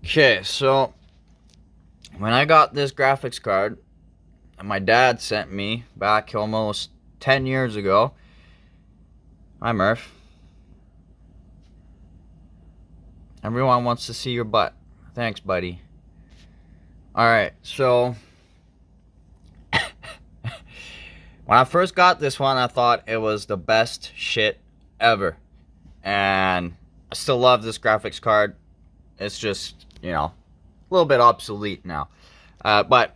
Okay, so when I got this graphics card, my dad sent me back almost 10 years ago. Hi, Murph. Everyone wants to see your butt. Thanks, buddy. Alright, so when I first got this one, I thought it was the best shit ever. And I still love this graphics card. It's just, a little bit obsolete now. But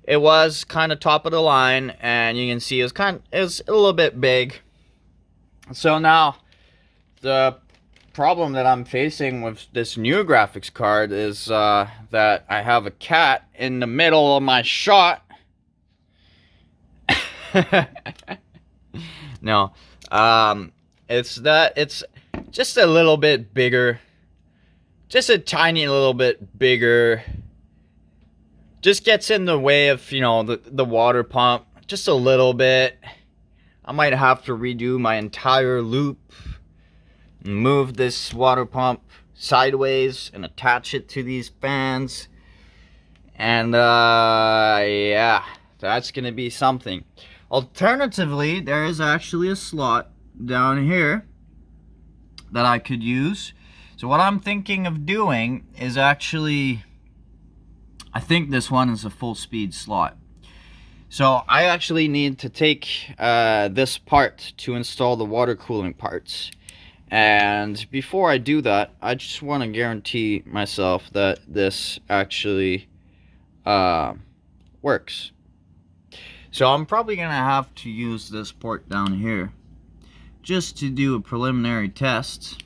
it was kind of top of the line, and you can see it was a little bit big. So now the problem that I'm facing with this new graphics card is that I have a cat in the middle of my shot. No, it's just a little bit bigger, just a tiny little bit bigger. Just gets in the way of, the water pump just a little bit. I might have to redo my entire loop, move this water pump sideways and attach it to these fans. And yeah, that's gonna be something. Alternatively, there is actually a slot down here that I could use. So what I'm thinking of doing is actually, I think this one is a full speed slot. So I actually need to take this part to install the water cooling parts. And before I do that, I just want to guarantee myself that this actually works. So I'm probably going to have to use this port down here just to do a preliminary test,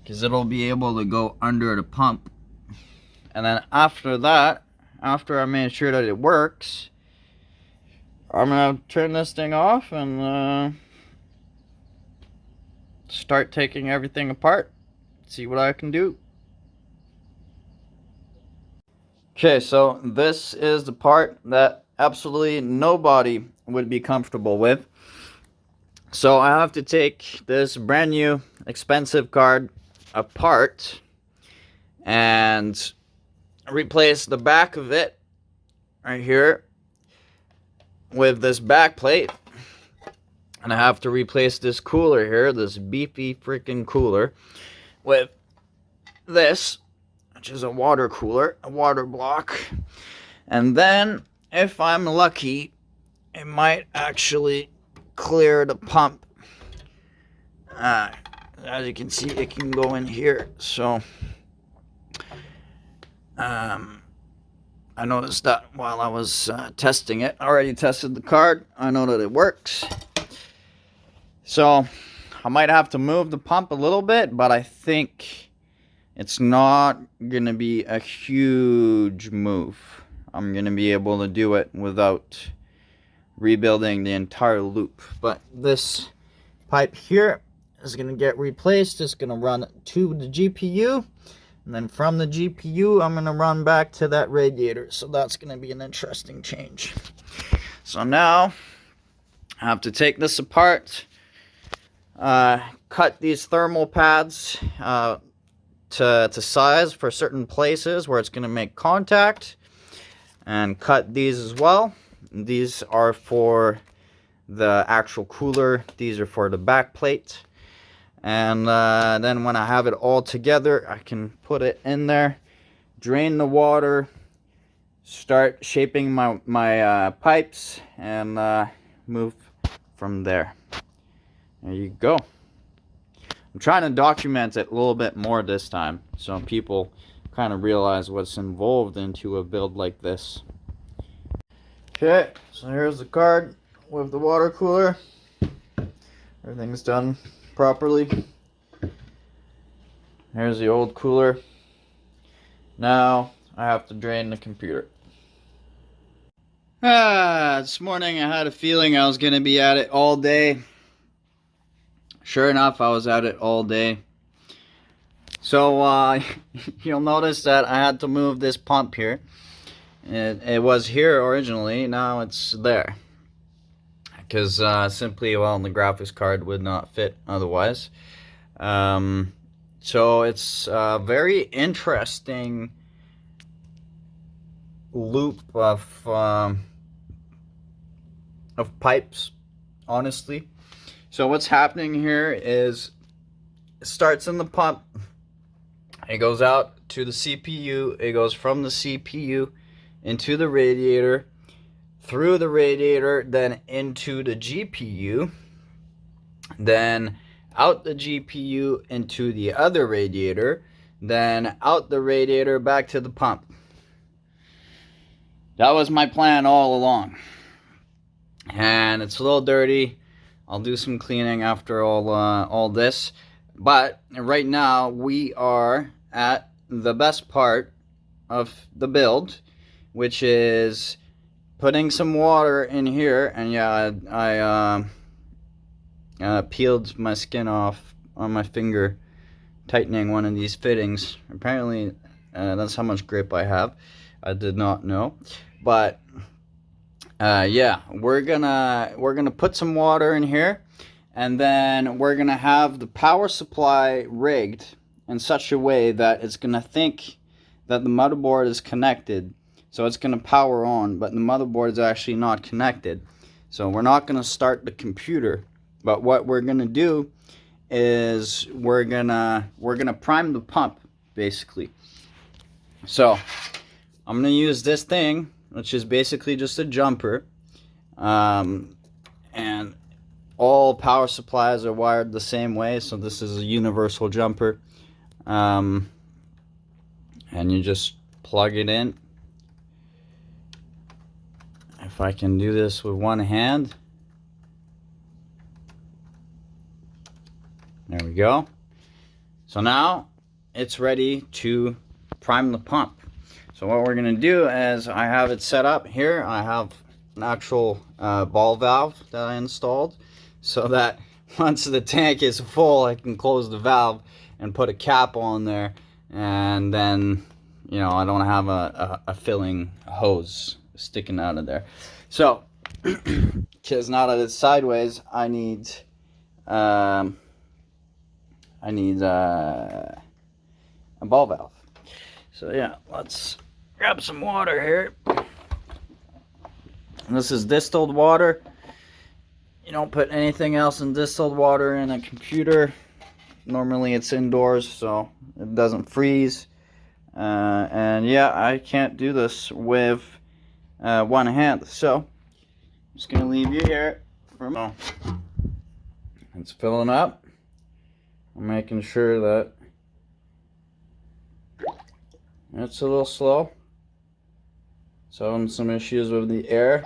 because it'll be able to go under the pump. And then after that, after I made sure that it works, I'm going to turn this thing off and start taking everything apart, see what I can do. Okay, so this is the part that absolutely nobody would be comfortable with. So I have to take this brand new expensive card apart and replace the back of it right here with this back plate. And I have to replace this cooler here, this beefy freaking cooler, with this, which is a water cooler, a water block. And then, if I'm lucky, it might actually clear the pump. As you can see, it can go in here. So, I noticed that while I was testing it. I already tested the card. I know that it works. So, I might have to move the pump a little bit, but I think it's not going to be a huge move. I'm going to be able to do it without rebuilding the entire loop. But this pipe here is going to get replaced. It's going to run to the GPU. And then from the GPU, I'm going to run back to that radiator. So that's going to be an interesting change. So now, I have to take this apart. Cut these thermal pads to size for certain places where it's going to make contact, and cut these as well. These are for the actual cooler, these are for the back plate. And then when I have it all together, I can put it in there, drain the water, start shaping my pipes, and move from there. There you go. I'm trying to document it a little bit more this time, so people kind of realize what's involved into a build like this. Okay, so here's the card with the water cooler. Everything's done properly. Here's the old cooler. Now I have to drain the computer. This morning I had a feeling I was going to be at it all day. Sure enough, I was at it all day. So you'll notice that I had to move this pump here. It was here originally, now it's there. Because simply, well, the graphics card would not fit otherwise. So it's a very interesting loop of pipes, honestly. So what's happening here is it starts in the pump, it goes out to the CPU, it goes from the CPU into the radiator, through the radiator, then into the GPU, then out the GPU into the other radiator, then out the radiator back to the pump. That was my plan all along. And it's a little dirty. I'll do some cleaning after all this. But right now we are at the best part of the build, which is putting some water in here. And yeah, I peeled my skin off on my finger tightening one of these fittings. Apparently that's how much grip I have. I did not know. But yeah, we're gonna put some water in here, and then we're gonna have the power supply rigged in such a way that it's gonna think that the motherboard is connected, so it's gonna power on, but the motherboard is actually not connected. So we're not gonna start the computer, but what we're gonna do is we're gonna prime the pump, basically. So I'm gonna use this thing, which is basically just a jumper, and all power supplies are wired the same way, so this is a universal jumper, and you just plug it in. If I can do this with one hand, there we go. So now it's ready to prime the pump. So what we're going to do is, I have it set up here. I have an actual ball valve that I installed, so that once the tank is full, I can close the valve and put a cap on there, and then, you know, I don't have a filling hose sticking out of there. So because now that it's sideways, I need a ball valve. So yeah, let's grab some water here. And this is distilled water. You don't put anything else in distilled water in a computer. Normally it's indoors, so it doesn't freeze. And yeah, I can't do this with one hand. So I'm just gonna leave you here for a moment. It's filling up. I'm making sure that it's a little slow. So having some issues with the air.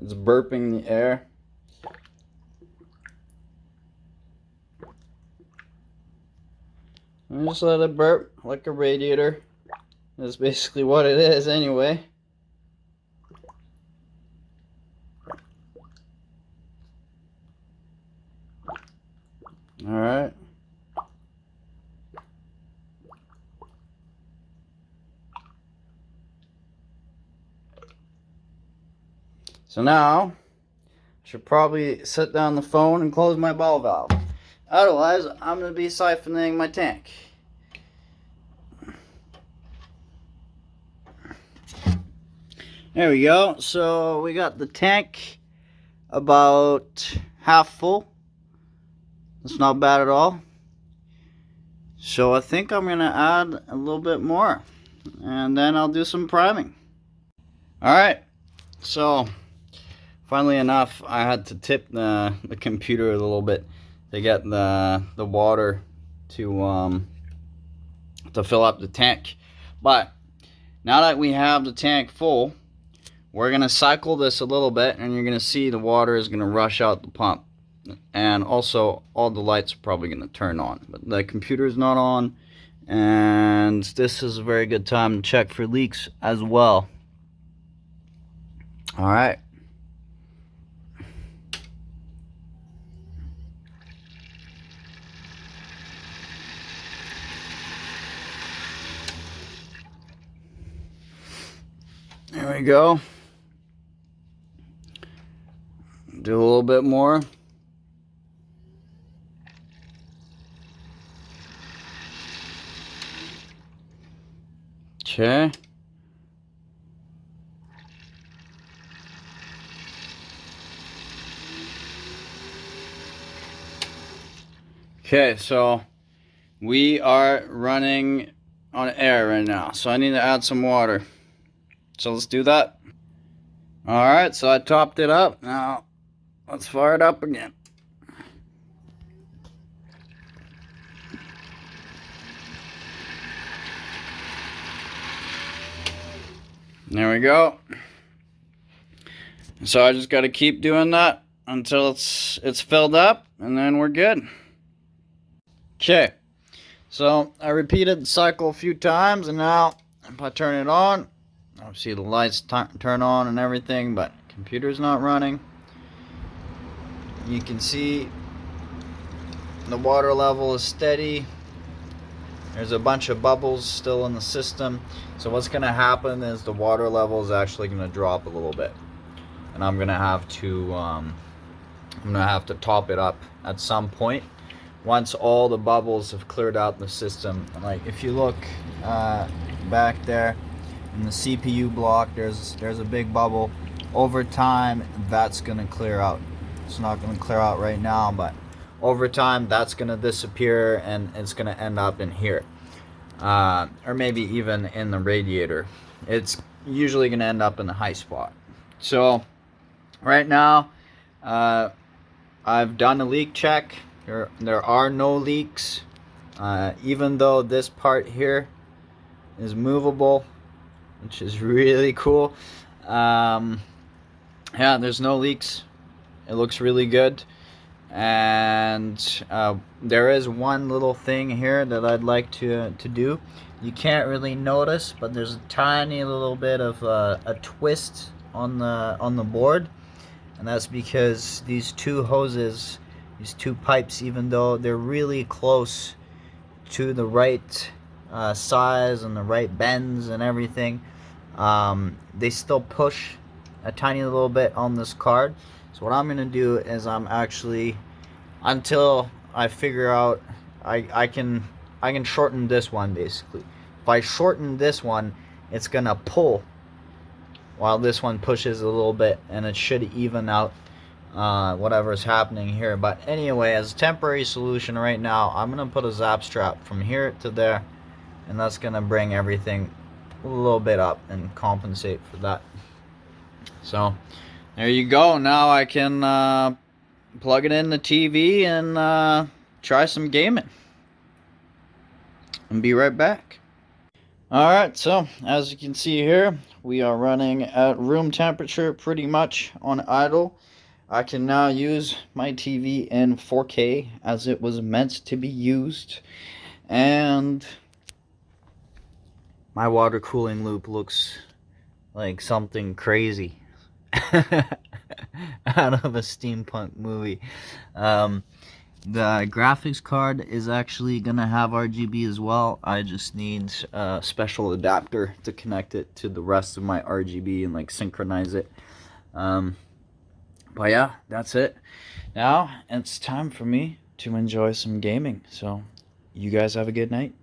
It's burping the air. And just let it burp like a radiator. That's basically what it is anyway. Alright. So now, I should probably set down the phone and close my ball valve. Otherwise, I'm going to be siphoning my tank. There we go. So we got the tank about half full. That's not bad at all. So I think I'm going to add a little bit more, and then I'll do some priming. Alright, so funnily enough, I had to tip the computer a little bit to get the water to fill up the tank. But now that we have the tank full, we're going to cycle this a little bit, and you're going to see the water is going to rush out the pump. And also, all the lights are probably going to turn on. But the computer is not on, and this is a very good time to check for leaks as well. Alright. There we go. Do a little bit more. Okay. Okay, so we are running on air right now, so I need to add some water. So let's do that. Alright, so I topped it up. Now, let's fire it up again. There we go. So I just got to keep doing that until it's filled up, and then we're good. Okay, so I repeated the cycle a few times, and now if I turn it on, obviously the lights turn on and everything, but computer's not running. You can see the water level is steady. There's a bunch of bubbles still in the system. So what's going to happen is the water level is actually going to drop a little bit, and I'm going to have to top it up at some point once all the bubbles have cleared out in the system. Like if you look back there in the CPU block, there's a big bubble. Over time, that's going to clear out. It's not going to clear out right now, but over time that's going to disappear, and it's going to end up in here, or maybe even in the radiator. It's usually going to end up in the high spot. So right now I've done a leak check. There are no leaks, even though this part here is movable, which is really cool. Yeah, there's no leaks. It looks really good. And there is one little thing here that I'd like to do. You can't really notice, but there's a tiny little bit of a twist on the board, and that's because these two hoses, these two pipes, even though they're really close to the right size and the right bends and everything, they still push a tiny little bit on this card. So what I'm going to do is I'm actually, until I figure out, I can shorten this one basically. If I shorten this one, it's going to pull while this one pushes a little bit, and it should even out whatever's happening here. But anyway, as a temporary solution right now, I'm going to put a zap strap from here to there, and that's going to bring everything a little bit up and compensate for that. So there you go. Now I can plug it in the TV and try some gaming. And be right back. Alright, so as you can see here, we are running at room temperature pretty much on idle. I can now use my TV in 4K as it was meant to be used. And my water cooling loop looks like something crazy. Out of a steampunk movie. The graphics card is actually gonna have RGB as well. I just need a special adapter to connect it to the rest of my RGB and like synchronize it. But yeah, that's it. Now it's time for me to enjoy some gaming. So you guys have a good night.